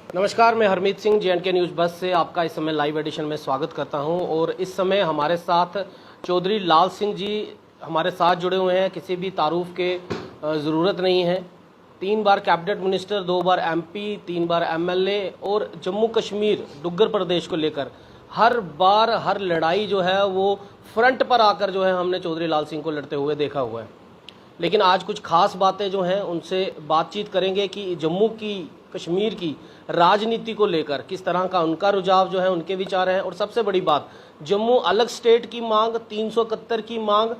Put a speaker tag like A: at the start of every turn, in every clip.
A: नमस्कार, मैं Harmeet Singh JNK news बस से आपका इस समय लाइव एडिशन में स्वागत करता हूं। और इस समय हमारे साथ चौधरी लाल सिंह जी हमारे साथ जुड़े हुए हैं। किसी भी तारुफ के ज़रूरत नहीं है। 3 बार कैबिनेट मिनिस्टर, 2 बार MP, 3 बार MLA और जम्मू कश्मीर डुग्गर प्रदेश को लेकर हर बार हर लड़ाई जो है वो फ्रंट पर आकर जो है हमने चौधरी लाल सिंह को लड़ते हुए देखा हुआ है। लेकिन आज कुछ खास बातें जो हैं उनसे बातचीत करेंगे कि जम्मू की कश्मीर की राजनीति को लेकर किस तरह का उनका रुझाव जो है, उनके विचार हैं। और सबसे बड़ी बात, जम्मू अलग स्टेट की मांग, 371 की मांग,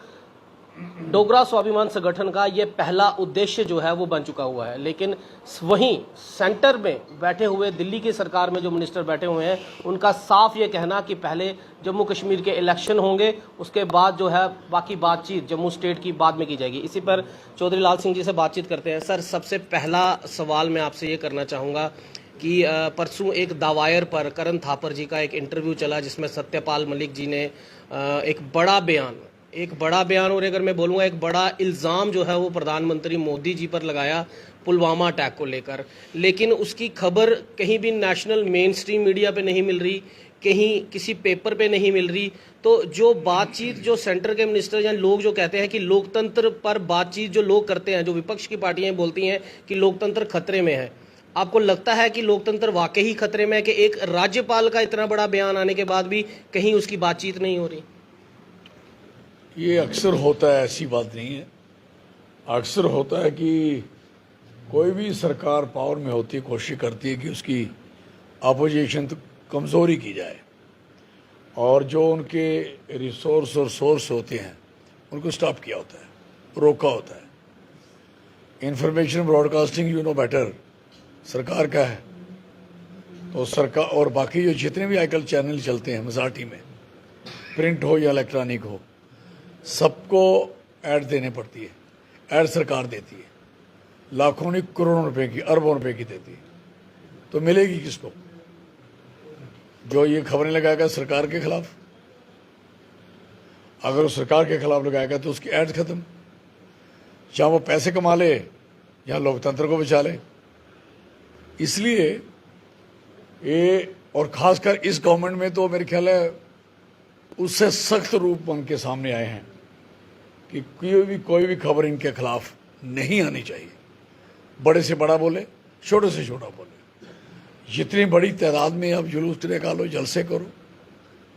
A: डोगरा स्वाभिमान संगठन का ये पहला उद्देश्य जो है वो बन चुका हुआ है। लेकिन वहीं सेंटर में बैठे हुए, दिल्ली की सरकार में जो मिनिस्टर बैठे हुए हैं, उनका साफ ये कहना कि पहले जम्मू कश्मीर के इलेक्शन होंगे, उसके बाद जो है बाकी बातचीत जम्मू स्टेट की बाद में की जाएगी। इसी पर चौधरी लाल सिंह जी से बातचीत करते हैं। सर, सबसे पहला सवाल मैं आपसे ये करना चाहूँगा कि परसों एक दावायर पर करण थापर जी का एक इंटरव्यू चला जिसमें सत्यपाल मलिक जी ने एक बड़ा बयान और अगर मैं बोलूँगा एक बड़ा इल्ज़ाम जो है वो प्रधानमंत्री मोदी जी पर लगाया पुलवामा अटैक को लेकर। लेकिन उसकी खबर कहीं भी नेशनल मेन स्ट्रीम मीडिया पे नहीं मिल रही, कहीं किसी पेपर पे नहीं मिल रही। तो जो बातचीत जो सेंटर के मिनिस्टर या लोग जो कहते हैं कि लोकतंत्र पर बातचीत जो लोग करते हैं, जो विपक्ष की पार्टियां बोलती हैं कि लोकतंत्र खतरे में है, आपको लगता है कि लोकतंत्र वाकई ही खतरे में है कि एक राज्यपाल का इतना बड़ा बयान आने के बाद भी कहीं उसकी बातचीत नहीं हो रही?
B: ये अक्सर होता है, ऐसी बात नहीं है। अक्सर होता है कि कोई भी सरकार पावर में होती है, कोशिश करती है कि उसकी अपोजिशन तो कमज़ोरी की जाए और जो उनके रिसोर्स और सोर्स होते हैं उनको स्टॉप किया होता है, रोका होता है। Information broadcasting you know better सरकार का है, तो सरकार और बाकी जो जितने भी आजकल चैनल चलते हैं मजाटी में, प्रिंट हो या इलेक्ट्रॉनिक हो, सबको ऐड देने पड़ती है। ऐड सरकार देती है, लाखों नहीं करोड़ों रुपए की, अरबों रुपए की देती है। तो मिलेगी किसको? जो ये खबरें लगाएगा सरकार के खिलाफ। अगर वो सरकार के खिलाफ लगाएगा तो उसकी ऐड खत्म। चाहे वो पैसे कमा ले या लोकतंत्र को बचा ले। इसलिए ये, और खासकर इस गवर्नमेंट में तो मेरे ख्याल है उससे सख्त रूप बन के सामने आए हैं कि कोई भी खबर इनके खिलाफ नहीं आनी चाहिए। बड़े से बड़ा बोले, छोटे से छोटा बोले। जितनी बड़ी तादाद में आप जुलूस निकालो, जलसे करो,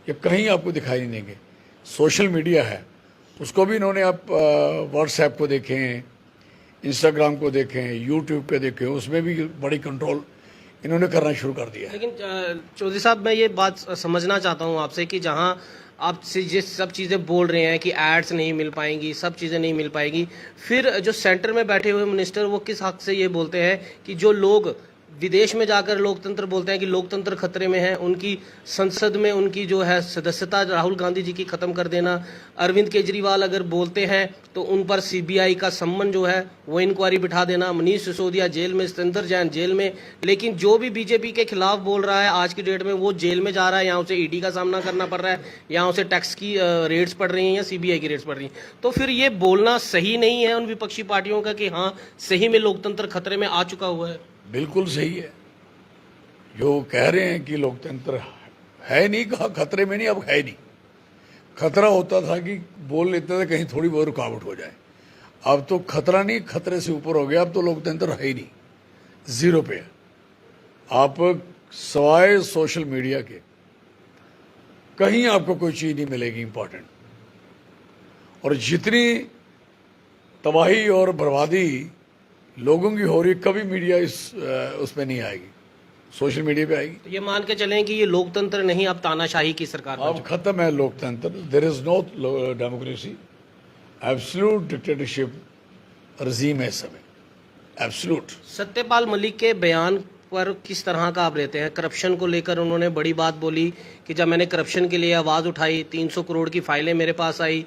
B: ये कहीं आपको दिखाई नहीं देंगे। सोशल मीडिया है, उसको भी इन्होंने आप व्हाट्सएप को देखें, इंस्टाग्राम को देखें, यूट्यूब पे देखें, उसमें भी बड़ी कंट्रोल इन्होंने करना शुरू कर दिया है।
A: लेकिन चौधरी साहब, मैं ये बात समझना चाहता हूँ आपसे कि जहाँ आप जिस सब चीज़ें बोल रहे हैं कि एड्स नहीं मिल पाएंगी, सब चीज़ें नहीं मिल पाएंगी, फिर जो सेंटर में बैठे हुए मिनिस्टर वो किस हक से ये बोलते हैं कि जो लोग विदेश में जाकर लोकतंत्र बोलते हैं कि लोकतंत्र खतरे में है, उनकी संसद में उनकी जो है सदस्यता राहुल गांधी जी की ख़त्म कर देना, अरविंद केजरीवाल अगर बोलते हैं तो उन पर CBI का सम्मन जो है वो इंक्वायरी बिठा देना, मनीष सिसोदिया जेल में, सतेंद्र जैन जेल में। लेकिन जो भी BJP के खिलाफ बोल रहा है आज की डेट में वो जेल में जा रहा है, यहाँ उसे ED का सामना करना पड़ रहा है, यहाँ उसे टैक्स की रेट्स पड़ रही हैं या CBI की रेट्स पड़ रही हैं। तो फिर ये बोलना सही नहीं है उन विपक्षी पार्टियों का कि हाँ सही में लोकतंत्र खतरे में आ चुका हुआ है?
B: बिल्कुल सही है। जो कह रहे हैं कि लोकतंत्र है नहीं, कहा खतरे में नहीं, अब है नहीं। खतरा होता था कि बोल लेते थे कहीं थोड़ी बहुत रुकावट हो जाए। अब तो खतरा नहीं, खतरे से ऊपर हो गया। अब तो लोकतंत्र है ही नहीं, जीरो पे है। आप सवाए सोशल मीडिया के कहीं आपको कोई चीज नहीं मिलेगी इंपॉर्टेंट। और जितनी तबाही और बर्बादी लोगों की हो रही, कभी मीडिया उसमें नहीं आएगी, सोशल मीडिया पे आएगी।
A: तो ये मान के चलें कि ये लोकतंत्र नहीं, अब तानाशाही की सरकार
B: अब खत्म है लोकतंत्र। There is no democracy, absolute dictatorship regime है इस समय, एब्सोल्यूट।
A: सत्यपाल मलिक के बयान पर किस तरह का आप लेते हैं? करप्शन को लेकर उन्होंने बड़ी बात बोली कि जब मैंने करप्शन के लिए आवाज़ उठाई, 300 करोड़ की फाइलें मेरे पास आई।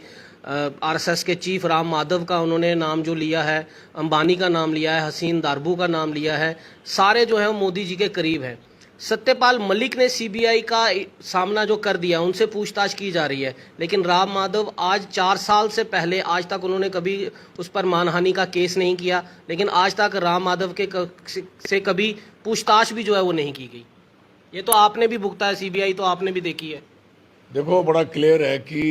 A: RSS के चीफ राम माधव का उन्होंने नाम जो लिया है, अंबानी का नाम लिया है, हसीन दारबू का नाम लिया है, सारे जो है मोदी जी के करीब हैं। सत्यपाल मलिक ने सीबीआई का सामना जो कर दिया, उनसे पूछताछ की जा रही है, लेकिन राम माधव आज 4 साल से पहले आज तक उन्होंने कभी उस पर मानहानि का केस नहीं किया, लेकिन आज तक राम माधव के से कभी पूछताछ भी जो है वो नहीं की गई। ये तो आपने भी भुगता है, सीबीआई तो आपने भी देखी है।
B: देखो, बड़ा क्लियर है कि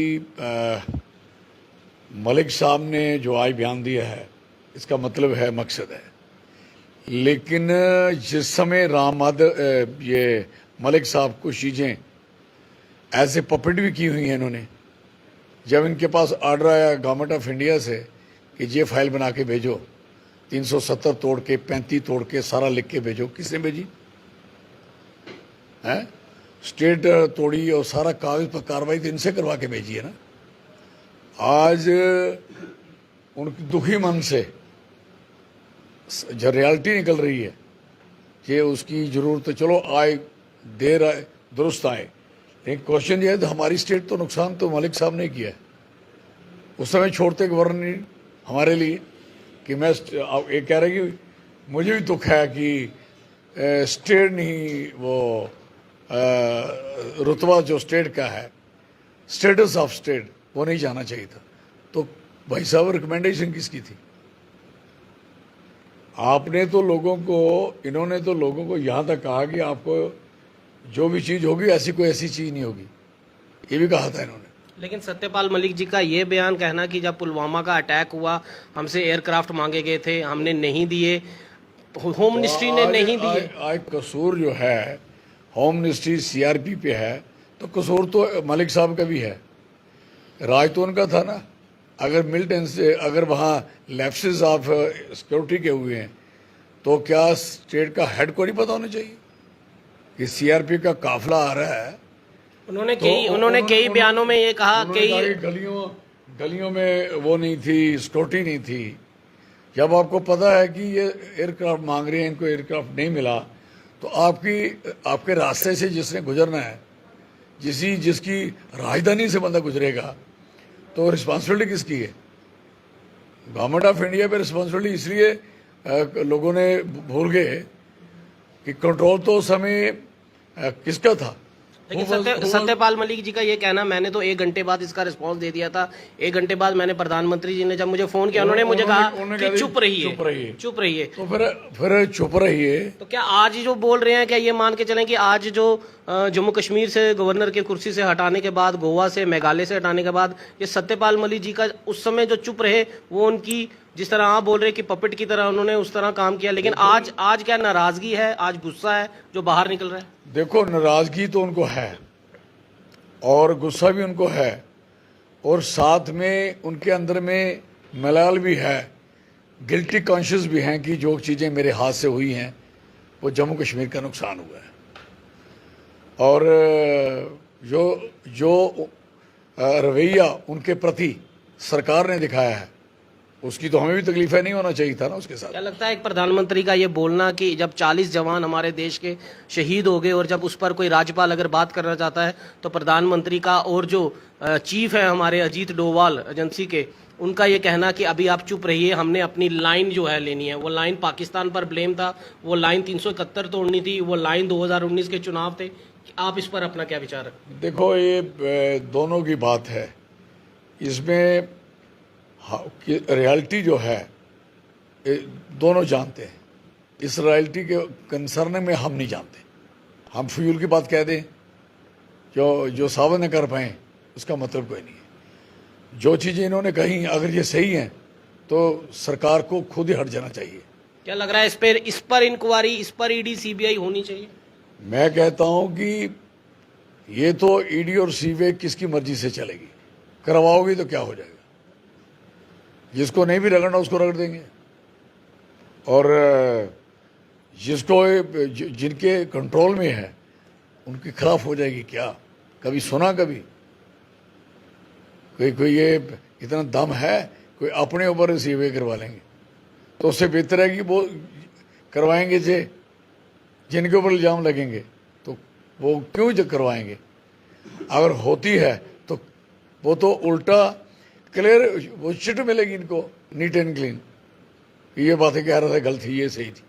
B: मलिक साहब ने जो आज बयान दिया है, इसका मतलब है, मकसद है। लेकिन जिस समय राम माधव ये मलिक साहब को चीज़ें ऐसे पपेट भी की हुई हैं इन्होंने, जब इनके पास ऑर्डर आया गवर्नमेंट ऑफ इंडिया से कि ये फाइल बना के भेजो, 370 तोड़ के 35 तोड़ के सारा लिख के भेजो, किसने भेजी है? स्टेट तोड़ी और सारा कागज पर कार्रवाई तो इनसे करवा के भेजी है ना। आज उनकी दुखी मन से जो रियलिटी निकल रही है कि उसकी ज़रूरत, चलो आए, देर आए दुरुस्त आए, लेकिन क्वेश्चन ये है तो हमारी स्टेट तो नुकसान तो मलिक साहब ने किया है। उस समय छोड़ते गवर्नर हमारे लिए कि मैं ये कह रहा कि मुझे भी दुख है कि स्टेट नहीं, वो रुतबा जो स्टेट का है, स्टेटस ऑफ स्टेट, वो नहीं जाना चाहिए था। तो भाई साहब, रिकमेंडेशन किसकी थी? आपने तो लोगों को, इन्होंने तो लोगों को यहाँ तक कहा कि आपको जो भी चीज़ होगी ऐसी कोई ऐसी चीज़ नहीं होगी, ये भी कहा था इन्होंने।
A: लेकिन सत्यपाल मलिक जी का ये बयान कहना कि जब पुलवामा का अटैक हुआ, हमसे एयरक्राफ्ट मांगे गए थे, हमने नहीं दिए, होम मिनिस्ट्री ने नहीं दिए।
B: आज कसूर जो है होम मिनिस्ट्री सीआरपी पे है, तो कसूर तो मलिक साहब का भी है। राज तो उनका था ना। अगर मिलिटेंट से, अगर वहाँ लैप्सेस ऑफ सिक्योरिटी के हुए हैं, तो क्या स्टेट का हेड को नहीं पता होना चाहिए कि सीआरपी का काफिला आ रहा है?
A: उन्होंने कई बयानों में ये कहा कि
B: गलियों में वो नहीं थी, सिक्योरिटी नहीं थी। जब आपको पता है कि ये एयरक्राफ्ट मांग रहे हैं, इनको एयरक्राफ्ट नहीं मिला, तो आपके रास्ते से जिसने गुजरना है, जिसकी राजधानी से बंदा गुजरेगा, तो रिस्पॉन्सिबिलिटी किसकी है? गवर्नमेंट ऑफ इंडिया पे रिस्पॉन्सिबिलिटी। इसलिए लोगों ने भूल गए कि कंट्रोल तो उस समय किसका था।
A: लेकिन सत्यपाल मलिक जी का ये कहना, मैंने तो 1 घंटे बाद इसका रिस्पांस दे दिया था। 1 घंटे बाद मैंने प्रधानमंत्री जी ने जब मुझे फोन किया, उन्होंने मुझे कहा कि चुप रहिए।
B: तो फिर चुप रहिए।
A: तो क्या आज जो बोल रहे हैं, क्या ये मान के चलें कि आज जो जम्मू कश्मीर से गवर्नर की कुर्सी से हटाने के बाद, गोवा से, मेघालय से हटाने के बाद, ये सत्यपाल मलिक जी का उस समय जो चुप रहे, वो उनकी, जिस तरह आप बोल रहे हैं कि पपेट की तरह उन्होंने उस तरह काम किया, लेकिन आज क्या नाराजगी है, आज गुस्सा है जो बाहर निकल रहा है?
B: देखो, नाराजगी तो उनको है और गुस्सा भी उनको है, और साथ में उनके अंदर में मलाल भी है, गिल्टी कॉन्शियस भी हैं कि जो चीज़ें मेरे हाथ से हुई हैं वो जम्मू कश्मीर का नुकसान हुआ है। और जो रवैया उनके प्रति सरकार ने दिखाया है, उसकी तो हमें भी तकलीफ है, नहीं होना चाहिए था ना उसके साथ।
A: क्या लगता है एक प्रधानमंत्री का ये बोलना कि जब 40 जवान हमारे देश के शहीद हो गए, और जब उस पर कोई राज्यपाल अगर बात करना चाहता है, तो प्रधानमंत्री का और जो चीफ है हमारे अजीत डोवाल एजेंसी के, उनका ये कहना कि अभी आप चुप रहिए, हमने अपनी लाइन जो है लेनी है। वो लाइन पाकिस्तान पर ब्लेम था, वो लाइन 371 तोड़नी थी, वो लाइन 2019 के चुनाव थे। आप इस पर अपना क्या विचार है?
B: देखो, ये दोनों की बात है। इसमें रियलिटी जो है दोनों जानते हैं। इस रियलिटी के कंसर्न में हम नहीं जानते। हम फ्यूल की बात कह दें, जो सावन न कर पाए, उसका मतलब कोई नहीं है। जो चीज़ें इन्होंने कही, अगर ये सही हैं तो सरकार को खुद ही हट जाना चाहिए।
A: क्या लग रहा है इस पर इंक्वायरी, इस पर ईडी सीबीआई होनी चाहिए?
B: मैं कहता हूं कि ये तो ईडी और सीबीआई किसकी मर्जी से चलेगी। करवाओगी तो क्या हो जाएगा? जिसको नहीं भी रगड़ना उसको रगड़ देंगे, और जिनके कंट्रोल में है उनके खिलाफ हो जाएगी। क्या कभी सुना? कभी कोई ये इतना दम है कोई अपने ऊपर सीबीआई करवा लेंगे? तो उससे बेहतर है कि वो करवाएंगे जिनके ऊपर इल्ज़ाम लगेंगे, तो वो क्यों जो करवाएंगे? अगर होती है तो वो तो उल्टा क्लियर वो चिट मिलेगी इनको, नीट एंड क्लीन। ये बातें कह रहा था गलत थी, ये सही थी।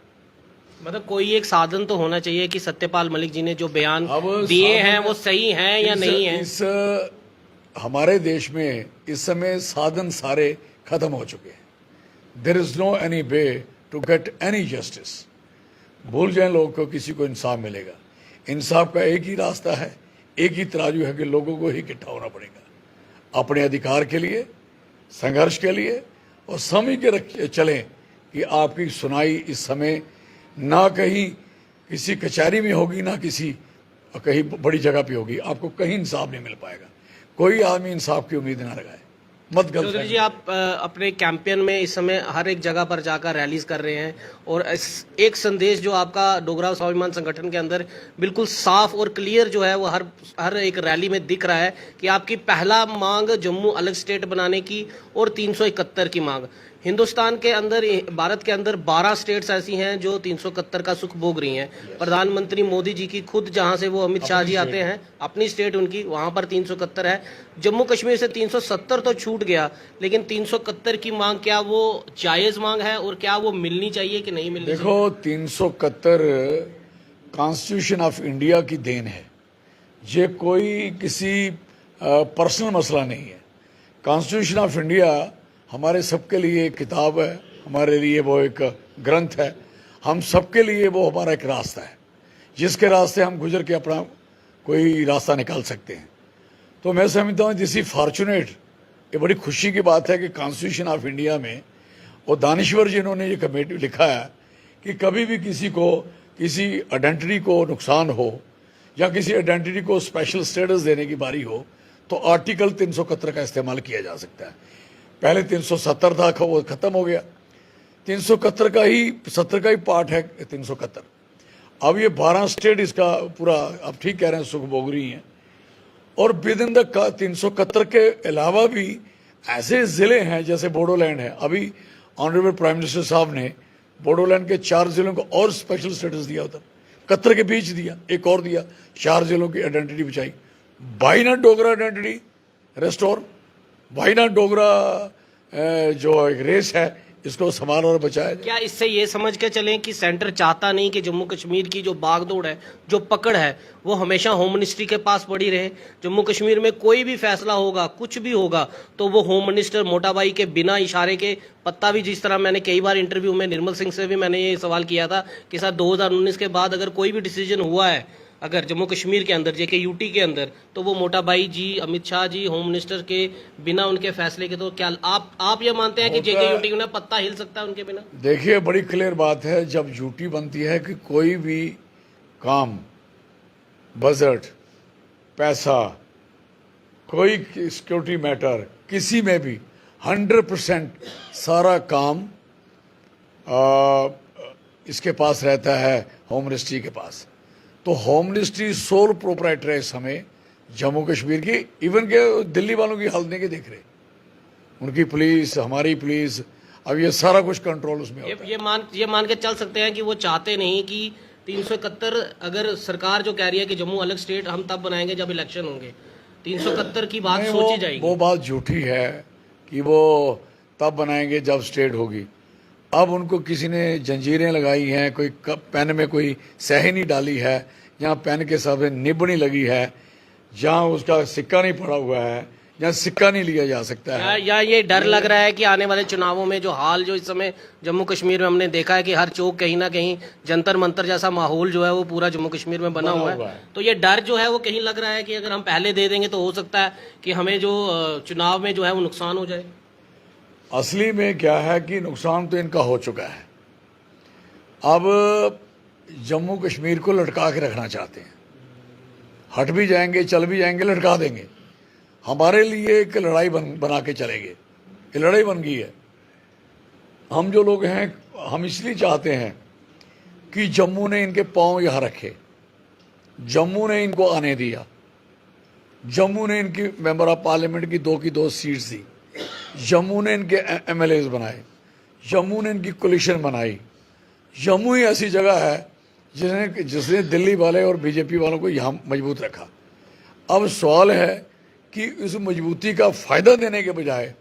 A: मतलब कोई एक साधन तो होना चाहिए कि सत्यपाल मलिक जी ने जो बयान
B: अब
A: दिए हैं
B: साधन-
A: वो सही हैं या नहीं है।
B: इस हमारे देश में इस समय साधन सारे खत्म हो चुके हैं। There is no any way to get any justice. भूल जाए लोग को किसी को इंसाफ मिलेगा। इंसाफ का एक ही रास्ता है, एक ही तराजू है कि लोगों को ही इकट्ठा होना पड़ेगा अपने अधिकार के लिए, संघर्ष के लिए, और समझ के रख चलें कि आपकी सुनाई इस समय ना कहीं किसी कचहरी में होगी, ना किसी कहीं बड़ी जगह पे होगी। आपको कहीं इंसाफ नहीं मिल पाएगा। कोई आदमी इंसाफ की उम्मीद ना लगाए। मत गलत
A: चौधरी जी, आप अपने कैंपेन में इस समय हर एक जगह पर जाकर रैलीज कर रहे हैं और एक संदेश जो आपका डोगरा स्वाभिमान संगठन के अंदर बिल्कुल साफ और क्लियर जो है वो हर एक रैली में दिख रहा है कि आपकी पहला मांग जम्मू अलग स्टेट बनाने की और 371 की मांग। हिंदुस्तान के अंदर, भारत के अंदर 12 स्टेट्स ऐसी हैं जो 371 का सुख भोग रही हैं। प्रधानमंत्री मोदी जी की खुद जहां से वो अमित शाह जी आते हैं, अपनी स्टेट उनकी, वहां पर 371 है। जम्मू कश्मीर से 370 तो छूट गया, लेकिन 371 की मांग क्या वो जायज मांग है और क्या वो मिलनी चाहिए कि नहीं मिलनी चाहिए?
B: देखो, 371 कॉन्स्टिट्यूशन ऑफ इंडिया की देन है। ये कोई किसी पर्सनल मसला नहीं है। कॉन्स्टिट्यूशन ऑफ इंडिया हमारे सबके लिए एक किताब है, हमारे लिए वो एक ग्रंथ है, हम सबके लिए वो हमारा एक रास्ता है जिसके रास्ते हम गुजर के अपना कोई रास्ता निकाल सकते हैं। तो मैं समझता हूँ दिस इज फॉर्चुनेट, ये बड़ी खुशी की बात है कि कॉन्स्टिट्यूशन ऑफ इंडिया में और दानिश्वर जिन्होंने ये कमेटी लिखा है कि कभी भी किसी को किसी आइडेंटिटी को नुकसान हो या किसी आइडेंटिटी को स्पेशल स्टेटस देने की बारी हो तो आर्टिकल 371 का इस्तेमाल किया जा सकता है। पहले 370 था, वो खत्म हो गया। 371 का ही 70 का ही पार्ट है 371। अब ये 12 स्टेट इसका पूरा, आप ठीक कह रहे हैं, सुख भोग रही हैं। और विद इन द 371 के अलावा भी ऐसे जिले हैं जैसे बोडोलैंड है। अभी ऑनरेबल प्राइम मिनिस्टर साहब ने बोडोलैंड के 4 जिलों को और स्पेशल स्टेटस दिया उधर, 71 के बीच दिया, एक और दिया, 4 जिलों की आइडेंटिटी बचाई। Why not Dogra identity restore? Why not Dogra जो एक रेस है इसको संभाल और बचाया जाए।
A: क्या इससे ये समझ के चलें कि सेंटर चाहता नहीं कि जम्मू कश्मीर की जो बागडोर है, जो पकड़ है, वो हमेशा होम मिनिस्ट्री के पास पड़ी रहे? जम्मू कश्मीर में कोई भी फैसला होगा, कुछ भी होगा, तो वो होम मिनिस्टर मोटा भाई के बिना इशारे के पत्ता भी, जिस तरह मैंने कई बार इंटरव्यू में निर्मल सिंह से भी मैंने ये सवाल किया था कि सर 2019 के बाद अगर कोई भी डिसीजन हुआ है अगर जम्मू कश्मीर के अंदर, जेके यूटी के अंदर, तो वो मोटा भाई जी, अमित शाह जी, होम मिनिस्टर के बिना उनके फैसले के। तो क्या आप ये मानते हैं कि जेके यूटी में पत्ता हिल सकता है उनके बिना?
B: देखिए, बड़ी क्लियर बात है जब यूटी बनती है कि कोई भी काम, बजट, पैसा, कोई सिक्योरिटी मैटर, किसी में भी 100% सारा काम इसके पास रहता है, होम मिनिस्ट्री के पास। तो होम मिनिस्ट्री सोल प्रोपराइटर है इस समय जम्मू कश्मीर की। इवन के दिल्ली वालों की हालत नहीं के देख रहे, उनकी पुलिस, हमारी पुलिस, अब ये सारा कुछ कंट्रोल उसमें होता है।
A: ये मान के चल सकते हैं कि वो चाहते नहीं कि 371, अगर सरकार जो कह रही है कि जम्मू अलग स्टेट हम तब बनाएंगे जब इलेक्शन होंगे, 371 की बात सोची जाएगी।
B: वो बात झूठी है कि वो तब बनाएंगे जब स्टेट होगी। अब उनको किसी ने जंजीरें लगाई हैं, कोई पेन में कोई स्याही नहीं डाली है, जहाँ पेन के साथ निब नहीं लगी है, जहाँ उसका सिक्का नहीं पड़ा हुआ है, जहाँ सिक्का नहीं लिया जा सकता है।
A: या ये डर लग रहा है कि आने वाले चुनावों में जो हाल जो इस समय जम्मू कश्मीर में हमने देखा है कि हर चौक कहीं ना कहीं जंतर मंतर जैसा माहौल जो है वो पूरा जम्मू कश्मीर में बना हुआ है। तो ये डर जो है वो कहीं लग रहा है कि अगर हम पहले दे देंगे तो हो सकता है कि हमें जो चुनाव में जो है वो नुकसान हो जाए।
B: असली में क्या है कि नुकसान तो इनका हो चुका है। अब जम्मू कश्मीर को लटका के रखना चाहते हैं, हट भी जाएंगे, चल भी जाएंगे, लटका देंगे। हमारे लिए एक लड़ाई बना के चलेंगे। ये लड़ाई बन गई है। हम जो लोग हैं, हम इसलिए चाहते हैं कि जम्मू ने इनके पांव यहाँ रखे, जम्मू ने इनको आने दिया, जम्मू ने इनकी मेंबर ऑफ पार्लियामेंट की 2 की 2 सीट्स दी, जम्मू ने इनके एमएलएज बनाए, जम्मू ने इनकी कोलिशन बनाई। जम्मू ही ऐसी जगह है जिसने दिल्ली वाले और बीजेपी वालों को यहाँ मजबूत रखा। अब सवाल है कि उस मजबूती का फ़ायदा देने के बजाय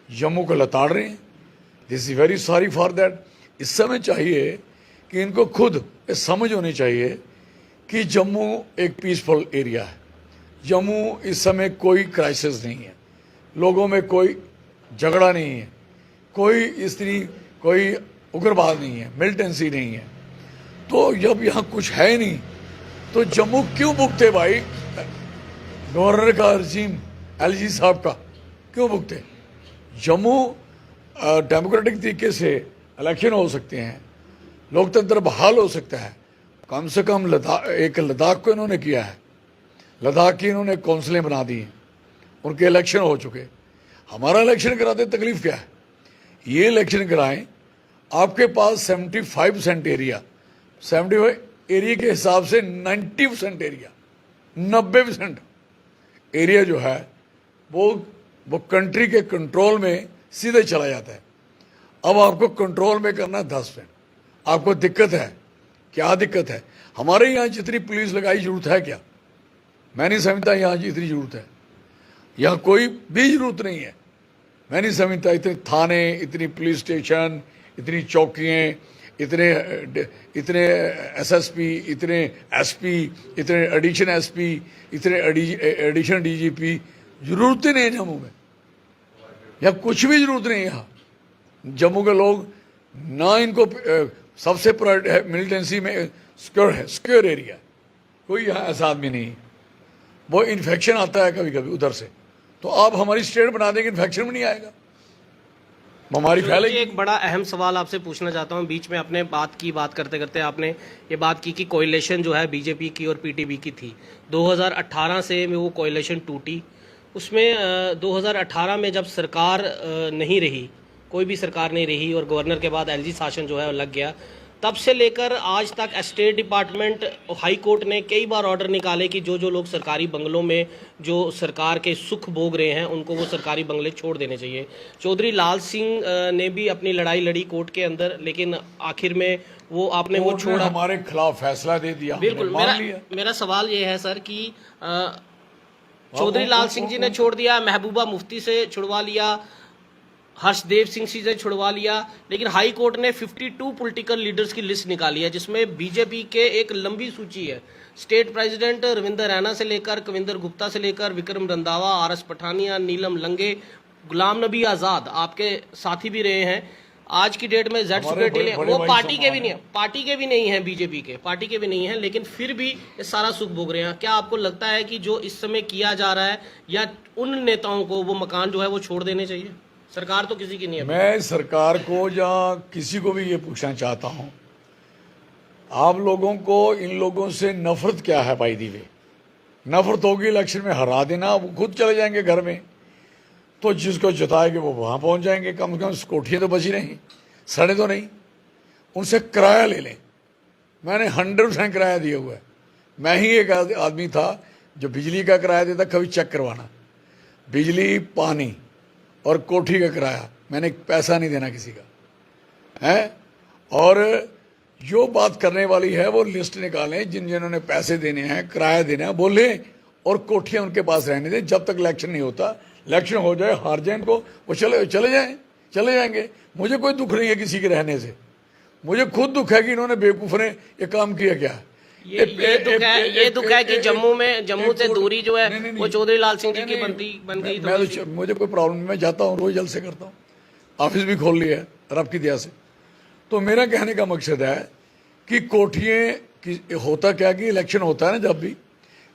B: जम्मू को लताड़ रहे हैं। This is very sorry for that. इस समय चाहिए कि इनको खुद ये समझ होनी चाहिए कि जम्मू एक पीसफुल एरिया है। जम्मू इस समय कोई क्राइसिस नहीं है, लोगों में कोई झगड़ा नहीं है, कोई उग्रवाद नहीं है, मिलिटेंसी नहीं है। तो जब यहाँ कुछ है नहीं तो जम्मू क्यों भुगते भाई? गवर्नर का रजीम एलजी साहब का क्यों भुगते? जम्मू डेमोक्रेटिक तरीके से इलेक्शन हो सकते हैं, लोकतंत्र बहाल हो सकता है। कम से कम लद्दाख को इन्होंने किया है, लद्दाख की इन्होंने कौंसलें बना दी हैं, उनके इलेक्शन हो चुके। हमारा इलेक्शन कराते तकलीफ क्या है? ये इलेक्शन कराएं, आपके पास 75% एरिया, 75 एरिया के हिसाब से 90% एरिया, 90% एरिया जो है वो कंट्री के कंट्रोल में सीधे चला जाता है। अब आपको कंट्रोल में करना है 10%। आपको दिक्कत है, क्या दिक्कत है? हमारे यहाँ जितनी पुलिस लगाई जरूरत है क्या? मैं नहीं समझता यहाँ जितनी जरूरत है, यहाँ कोई भी जरूरत नहीं है। मैं नहीं समझता इतने थाने, इतनी पुलिस स्टेशन, इतनी चौकियाँ, इतने एसएसपी, इतने एसपी, इतने एडिशन एसपी, इतने एडिशन डीजीपी, जरूरत ही नहीं है जम्मू में। यहाँ कुछ भी जरूरत नहीं है। यहाँ जम्मू के लोग ना, इनको सबसे मिलिटेंसी में सिक्योर एरिया, कोई यहाँ ऐसा आदमी नहीं। वो इन्फेक्शन आता है कभी कभी उधर से, तो आप हमारी स्टेट बना देंगे, इन्फेक्शन भी नहीं आएगा, हमारी फैलेगी।
A: एक बड़ा अहम सवाल आपसे पूछना चाहता हूं। बीच में आपने बात करते करते आपने ये बात की कि कोalition जो है बीजेपी की और पीटीबी की थी। 2018 से वो कोalition टूटी। उसमें 2018 में जब सरकार नहीं रही, कोई भी सरकार नहीं रही, और गवर्नर के बाद एलजी शासन जो है वो लग गया, तब से लेकर आज तक स्टेट डिपार्टमेंट, हाई कोर्ट ने कई बार ऑर्डर निकाले कि जो लोग सरकारी बंगलों में जो सरकार के सुख भोग रहे हैं उनको वो सरकारी बंगले छोड़ देने चाहिए। चौधरी लाल सिंह ने भी अपनी लड़ाई लड़ी कोर्ट के अंदर, लेकिन आखिर में वो आपने वो छोड़ा,
B: हमारे खिलाफ फैसला दे दिया।
A: बिल्कुल। मेरा सवाल ये है सर कि चौधरी लाल सिंह जी ने छोड़ दिया, महबूबा मुफ्ती से छुड़वा लिया, हर्षदेव सिंह से छुड़वा लिया, लेकिन हाई कोर्ट ने 52 पॉलिटिकल लीडर्स की लिस्ट निकाली है, जिसमें बीजेपी के एक लंबी सूची है। स्टेट प्रेसिडेंट रविंदर रैना से लेकर कविंदर गुप्ता से लेकर विक्रम रंधावा, आरएस पठानिया, नीलम लंगे, गुलाम नबी आज़ाद आपके साथी भी रहे हैं। आज की डेट में जेड सिक्योरिटी, वो पार्टी के भी नहीं है, बीजेपी के पार्टी के भी नहीं है, लेकिन फिर भी ये सारा सुख भोग रहे हैं। क्या आपको लगता है कि जो इस समय किया जा रहा है, या उन नेताओं को वो मकान जो है वो छोड़ देने चाहिए? सरकार तो किसी की नहीं है।
B: मैं सरकार को या किसी को भी ये पूछना चाहता हूं, आप लोगों को इन लोगों से नफरत क्या है? भाई दीवे नफरत होगी, इलेक्शन में हरा देना, वो खुद चले जाएंगे घर में, तो जिसको जिताएंगे वो वहां पहुंच जाएंगे। कम से कम कोठियां तो बची नहीं, सड़े तो नहीं। उनसे किराया ले लें। मैंने 100% किराया दिया हुआ है। मैं ही एक आदमी था जो बिजली का किराया देता, कभी चेक करवाना, बिजली, पानी और कोठी का किराया, मैंने पैसा नहीं देना किसी का है। और जो बात करने वाली है वो लिस्ट निकालें, जिन्होंने पैसे देने हैं, किराया देना है, बोले, और कोठियां उनके पास रहने दें जब तक इलेक्शन नहीं होता। इलेक्शन हो जाए, हार जाए इनको, वो चले जाएंगे। मुझे कोई दुख नहीं है किसी के रहने से, मुझे खुद दुख है कि इन्होंने बेवकूफ ने ये काम किया। क्या
A: ये दुख है कि जम्मू से दूरी जो है वो चौधरी लाल सिंह जी की बन गई।
B: मुझे कोई प्रॉब्लम नहीं, मैं जाता हूँ, रोज जलसे करता हूँ, ऑफिस भी खोल लिया है रब की दया से। तो मेरा कहने का मकसद है कि कोठियाँ, होता क्या कि इलेक्शन होता है ना, जब भी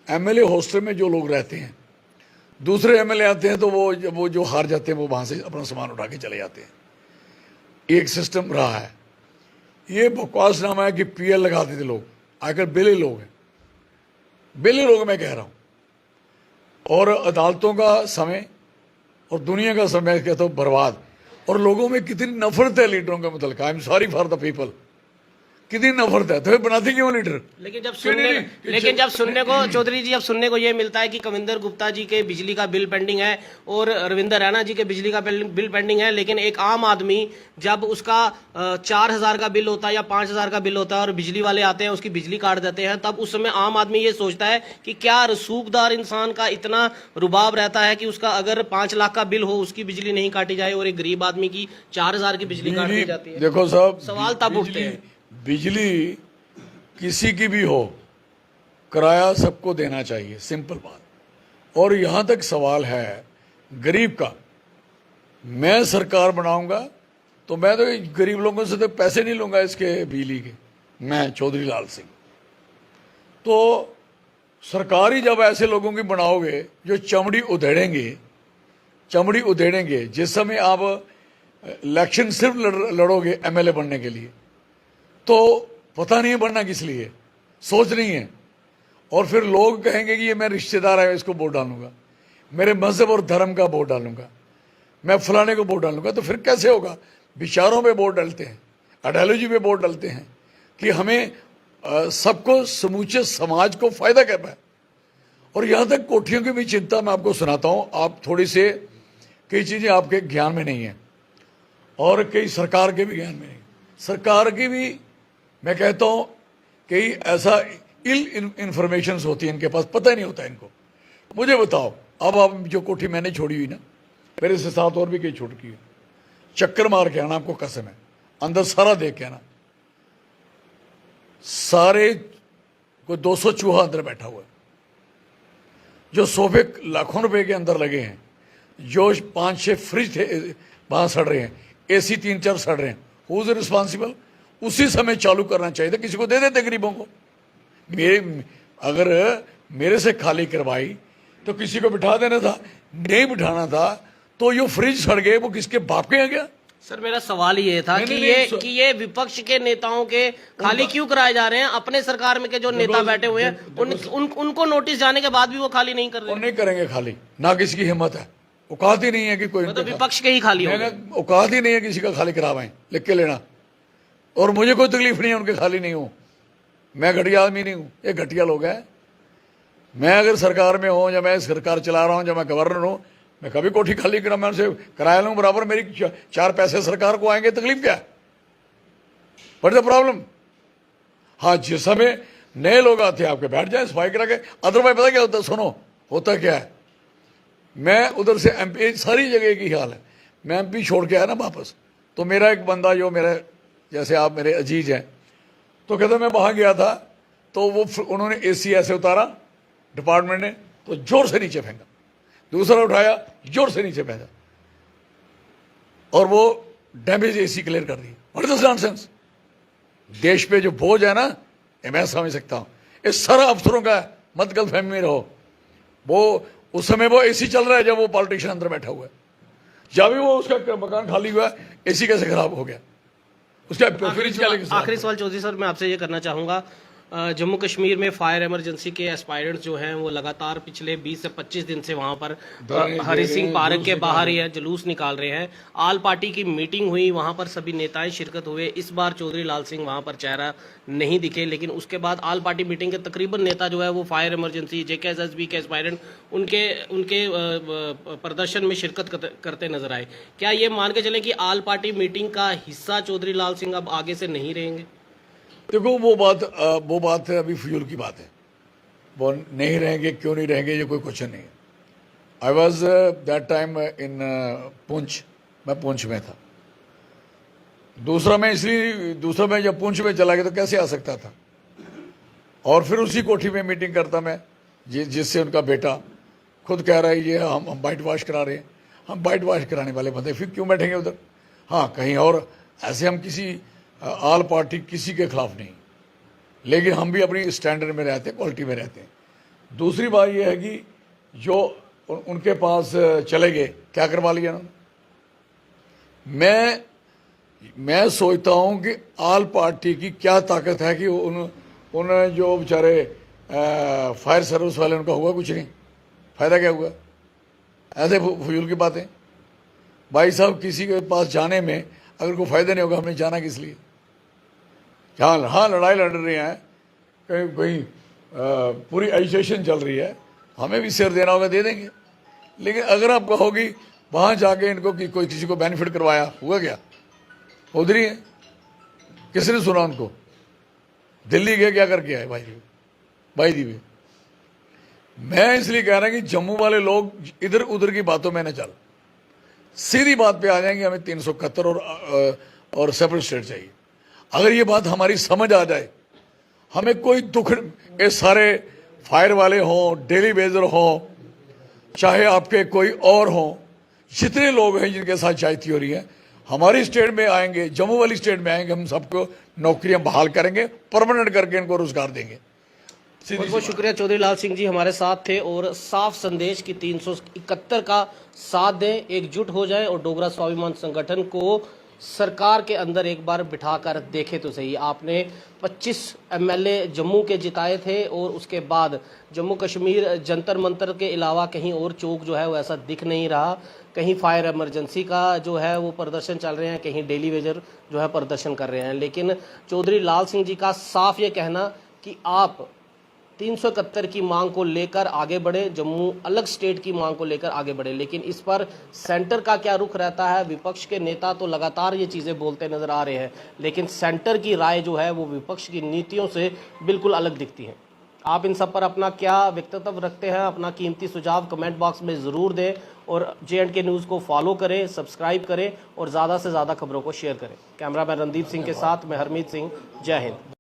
B: एमएलए हॉस्टल में जो लोग रहते हैं, दूसरे एमएलए आते हैं, तो वो जो हार जाते हैं वो वहाँ से अपना सामान उठा के चले जाते हैं। एक सिस्टम रहा है। ये बकवासनामा है कि पीएल लगाते थे लोग, आकर बेले लोग हैं, बेले लोग मैं कह रहा हूँ। और अदालतों का समय और दुनिया का समय कहता हूँ बर्बाद। और लोगों में कितनी नफरत है लीडरों के मतलब, I am sorry for the people, कितनी नफरत है, तो फिर बनाते क्यों लीडर?
A: लेकिन जब सुनने को चौधरी जी, अब सुनने को ये मिलता है कि कविंदर गुप्ता जी के बिजली का बिल पेंडिंग है और रविंदर रैना जी के बिजली का बिल पेंडिंग है, लेकिन एक आम आदमी जब उसका 4000 का बिल होता है या 5000 का बिल होता है और बिजली वाले आते हैं, उसकी बिजली काट देते हैं, तब उस समय आम आदमी ये सोचता है कि क्या रसूखदार इंसान का इतना रुबाब रहता है कि उसका अगर 5 लाख का बिल हो, उसकी बिजली नहीं काटी जाए, और एक गरीब आदमी की 4000 की बिजली काट दी जाती है।
B: देखो साहब,
A: सवाल तब उठते हैं,
B: बिजली किसी की भी हो, किराया सबको देना चाहिए, सिंपल बात। और यहाँ तक सवाल है गरीब का, मैं सरकार बनाऊंगा तो मैं तो गरीब लोगों से तो पैसे नहीं लूंगा इसके बिजली के, मैं चौधरी लाल सिंह। तो सरकार ही जब ऐसे लोगों की बनाओगे जो चमड़ी उधेड़ेंगे, जिस समय आप इलेक्शन सिर्फ लड़ोगे एमएलए बनने के लिए, तो पता नहीं है बनना किस लिए, सोच नहीं है। और फिर लोग कहेंगे कि ये मेरा रिश्तेदार है, इसको वोट डालूंगा, मेरे मजहब और धर्म का वोट डालूंगा, मैं फलाने को वोट डालूंगा। तो फिर कैसे होगा? विचारों पे वोट डालते हैं, आइडियोलॉजी पे वोट डालते हैं कि हमें सबको, समूचे समाज को फायदा क्या पाए। और यहाँ तक कोठियों की भी चिंता मैं आपको सुनाता हूँ, आप थोड़ी से कई चीज़ें आपके ज्ञान में नहीं है और कई सरकार के भी ज्ञान में नहीं। सरकार की भी मैं कहता हूँ कई ऐसा इल इंफॉर्मेशन होती है इनके पास, पता ही नहीं होता इनको। मुझे बताओ, अब आप जो कोठी मैंने छोड़ी हुई ना, मेरे से साथ और भी कई छूट की है, चक्कर मार के आना, आपको कसम है, अंदर सारा देख के आना, सारे कोई 200 चूहा अंदर बैठा हुआ है, जो सोफे लाखों रुपए के अंदर लगे हैं, जो 5-6 फ्रिज थे वहां सड़ रहे हैं, एसी 3-4 सड़ रहे हैं, हु इज रिस्पॉन्सिबल? उसी समय चालू करना चाहिए था, किसी को दे देते गरीबों को। अगर मेरे से खाली करवाई तो किसी को बिठा देना था, नहीं बिठाना था। तो ये फ्रिज सड़ गए, वो किसके बाप के यहाँ गया?
A: सर मेरा सवाल ये था कि ये विपक्ष के नेताओं के खाली क्यों कराए जा रहे हैं? अपने सरकार में के जो नेता बैठे हुए हैं उनको नोटिस जाने के बाद भी वो खाली नहीं कर रहे।
B: और नहीं करेंगे खाली, ना किसी की हिम्मत है, औकात ही नहीं है कि कोई,
A: मतलब विपक्ष के ही खाली हो गए,
B: औकात ही नहीं है किसी का खाली करावाएं, लिख के लेना। और मुझे कोई तकलीफ नहीं है उनके खाली नहीं हो, मैं घटिया आदमी नहीं हूँ, ये घटिया लोग हैं। मैं अगर सरकार में हूँ, या मैं सरकार चला रहा हूँ, जब मैं गवर्नर हूँ, मैं कभी कोठी खाली करा, मैं उनसे किराया लूँ बराबर, मेरी 4 पैसे सरकार को आएंगे, तकलीफ क्या है? बट द प्रॉब्लम, हाँ जिस समय नए लोग आते हैं आपके बैठ जाए सफाई करा के, अदरवाइज पता क्या होता है? सुनो होता क्या है, मैं उधर से एमपी, सारी जगह की हाल है, मैं एमपी छोड़ के आया ना वापस, तो मेरा एक बंदा जो मेरे जैसे आप मेरे अजीज हैं, तो कहता मैं वहां गया था, तो वो उन्होंने एसी ऐसे उतारा डिपार्टमेंट ने, तो जोर से नीचे फेंका, दूसरा उठाया जोर से नीचे फेंका, और वो डैमेज एसी क्लियर कर दी। What is nonsense? देश पे जो बोझ है ना, ये मैं समझ सकता हूं, इस सारा अफसरों का मत गलतफहमी में रहो। वो उस समय वो एसी चल रहा है जब वो पॉलिटिशियन अंदर बैठा हुआ है, जब भी वो उसका मकान खाली हुआ, एसी कैसे खराब हो गया उसका?
A: आखिरी सवाल चौधरी सर मैं आपसे ये करना चाहूंगा, जम्मू कश्मीर में फायर इमरजेंसी के एस्पायरेंट्स जो हैं वो लगातार पिछले 20 से 25 दिन से वहां पर हरि सिंह पार्क के बाहर ही जुलूस निकाल रहे हैं। आल पार्टी की मीटिंग हुई, वहां पर सभी नेताएं शिरकत हुए, इस बार चौधरी लाल सिंह वहां पर चेहरा नहीं दिखे, लेकिन उसके बाद आल पार्टी मीटिंग के तकरीबन नेता जो है वो फायर इमरजेंसी, जेकेएसएसबी के एस्पायरेंट उनके प्रदर्शन में शिरकत करते नजर आए। क्या ये मान के चलें कि आल पार्टी मीटिंग का हिस्सा चौधरी लाल सिंह अब आगे से नहीं रहेंगे?
B: देखो वो बात अभी फिजूल की बात है, वो नहीं रहेंगे, क्यों नहीं रहेंगे, ये कोई क्वेश्चन नहीं है। I was that time in Poonch, मैं पुंछ में था। दूसरा मैं जब पुंछ में चला गया तो कैसे आ सकता था? और फिर उसी कोठी में मीटिंग करता मैं, जिससे उनका बेटा खुद कह रहा है ये हम वाइट वॉश करा रहे हैं। हम वाइट वॉश कराने वाले बंदे फिर क्यों बैठेंगे उधर? हाँ कहीं और ऐसे हम किसी आल पार्टी किसी के खिलाफ नहीं, लेकिन हम भी अपनी स्टैंडर्ड में रहते हैं, क्वालिटी में रहते हैं। दूसरी बात यह है कि जो उनके पास चले गए, क्या करवा लिया उन्होंने? मैं सोचता हूं कि आल पार्टी की क्या ताकत है कि उन जो बेचारे फायर सर्विस वाले, उनका हुआ कुछ नहीं, फायदा क्या हुआ? ऐसे फजूल की बातें भाई साहब, किसी के पास जाने में अगर कोई फायदा नहीं होगा, हमने जाना किस लिए? हाँ लड़ाई लड़ रहे हैं, कहीं पूरी एजिटेशन चल रही है, हमें भी शेयर देना होगा, दे देंगे। लेकिन अगर आप कहोगी वहां जाके इनको कि कोई किसी को बेनिफिट करवाया, हुआ क्या? उधर ही है, किसने सुना उनको? दिल्ली गए, क्या करके आए भाई जी भी। मैं इसलिए कह रहा हूं कि जम्मू वाले लोग इधर उधर की बातों में न चल, सीधी बात पे आ जाएंगे, हमें 371 और सेपरेट स्टेट चाहिए। अगर ये बात हमारी समझ आ जाए, हमें कोई दुख, ये सारे फायर वाले हों, डेली वेजर हों, चाहे आपके कोई और हों, जितने लोग हैं जिनके साथ ज्यादती हो रही है, हमारी स्टेट में आएंगे, जम्मू वाली स्टेट में आएंगे, हम सबको नौकरियां बहाल करेंगे, परमानेंट करके इनको रोजगार देंगे।
A: बहुत बहुत शुक्रिया चौधरी लाल सिंह जी हमारे साथ थे और साफ संदेश की 371 का साथ दें, एकजुट हो जाएं और डोगरा स्वाभिमान संगठन को सरकार के अंदर एक बार बिठाकर देखे तो सही। आपने 25 एमएलए जम्मू के जिताए थे और उसके बाद जम्मू कश्मीर जंतर मंतर के अलावा कहीं और चौक जो है वो ऐसा दिख नहीं रहा। कहीं फायर इमरजेंसी का जो है वो प्रदर्शन चल रहे हैं, कहीं डेली वेजर जो है प्रदर्शन कर रहे हैं। लेकिन चौधरी लाल सिंह जी का साफ ये कहना कि आप 371 की मांग को लेकर आगे बढ़े, जम्मू अलग स्टेट की मांग को लेकर आगे बढ़े, लेकिन इस पर सेंटर का क्या रुख रहता है? विपक्ष के नेता तो लगातार ये चीज़ें बोलते नजर आ रहे हैं, लेकिन सेंटर की राय जो है वो विपक्ष की नीतियों से बिल्कुल अलग दिखती है। आप इन सब पर अपना क्या व्यक्तित्व रखते हैं? अपना कीमती सुझाव कमेंट बॉक्स में ज़रूर दें और J&K न्यूज़ को फॉलो करें, सब्सक्राइब करें और ज़्यादा से ज़्यादा खबरों को शेयर करें। कैमरामैन रणदीप सिंह के साथ मैं हरमीत सिंह, जय हिंद।